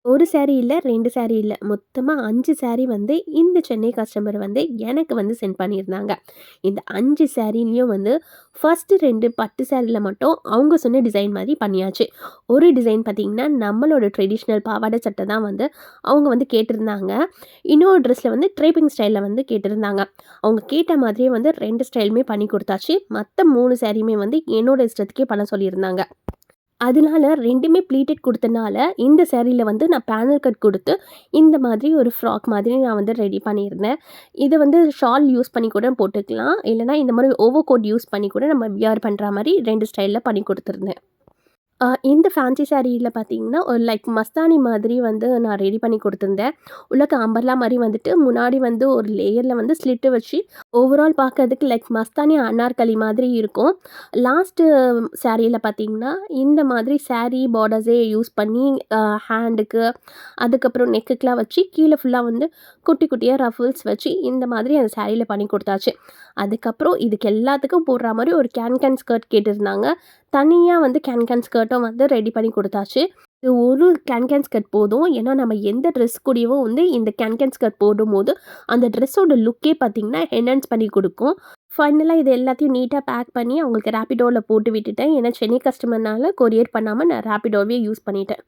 1 sorry இல்ல, 2 sorry இல்ல. மொத்தமா 5 சாரி வந்து இந்த சென்னை கஸ்டமர் வந்து எனக்கு வந்து சென்ட் பண்ணியிருந்தாங்க. இந்த 5 சாரிலயும் வந்து ஃபர்ஸ்ட்டு 2 பட்டு சாரில மட்டும் அவங்க சொன்ன டிசைன் மாரி பண்ணியாச்சு. ஒரு டிசைன் பார்த்தீங்கன்னா, நம்மளோட ட்ரெடிஷ்னல் பாவாடை சட்டை தான் வந்து அவங்க வந்து கேட்டிருந்தாங்க. இன்னொரு ட்ரெஸ்ல வந்து ட்ரேப்பிங் ஸ்டைல்ல வந்து கேட்டிருந்தாங்க. அவங்க கேட்ட மாதிரியே வந்து 2 ஸ்டைலுமே பண்ணி குடுத்தாச்சு. மத்த 3 சாரியுமே வந்து என்னோட இஷ்டத்துக்கே பண்ண சொல்லியிருந்தாங்க. அதனால 2மே ப்ளீட்டட் குடுத்தனால, இந்த சாரீல வந்து நான் பேனல் கட் குடுத்து, இந்த மாதிரி ஒரு ஃப்ராக் மாதிரி நான் வந்து ரெடி பண்ணியிருந்தேன். இத வந்து ஷால் யூஸ் பண்ணி கூட போட்டுக்கலாம். இல்லன்னா இந்த மாரி ஓவர் கோட் யூஸ் பண்ணி கூட நம்ம வியர் பண்ற மாரி 2 ஸ்டைல்ல பண்ணி குடுத்துருந்தேன். இந்த ஃபேன்சி சாரீல பார்த்தீங்கன்னா, ஒரு லைக் மஸ்தானி மாதிரி வந்து நான் ரெடி பண்ணி குடுத்துருந்தேன். உள்ளக்க அம்பர்லா மாரி வந்துட்டு, முன்னாடி வந்து ஒரு லேயர்ல வந்து ஸ்லிட்டு வச்சு, ஓவரால் பார்க்கறதுக்கு லைக் மஸ்தானி அனார்கலி மாதிரி இருக்கும். லாஸ்ட்டு சாரீல பார்த்தீங்கன்னா, இந்த மாதிரி சாரீ பார்டர்ஸே யூஸ் பண்ணி ஹேண்டுக்கு, அதுக்கப்புறம் நெக்குக்குலாம் வச்சு, கீழ ஃபுல்லா வந்து குட்டி குட்டியா ரஃபிள்ஸ் வச்சு, இந்த மாதிரி அந்த சாரீல பண்ணி குடுத்தாச்சு. அதுக்கப்புறம் இதுக்கு எல்லாத்துக்கும் போடுற மாரி ஒரு கேன் ஸ்கர்ட் கேட்டிருந்தாங்க. தனியா வந்து கேன் ஸ்கர்ட்டும் வந்து ரெடி பண்ணி குடுத்தாச்சு. இது ஒரு கேன் ஸ்கர்ட் போதும். ஏன்னா, நம்ம எந்த ட்ரெஸ் கூடயும் வந்து இந்த கேன் ஸ்கர்ட் போடும்போது, அந்த ட்ரெஸ்ஸோட லுக்கே பார்த்தீங்கன்னா, என்ஹான்ஸ் பண்ணி குடுக்கும். ஃபைனலா இது எல்லாத்தையும் நீட்டா பேக் பண்ணி அவங்களுக்கு ரேப்பிடோல போட்டு விட்டுட்டேன். ஏன்னா, சென்னை கஸ்டமர்னால கொரியர் பண்ணாம நான் ரேப்பிடோவே யூஸ் பண்ணிட்டேன்.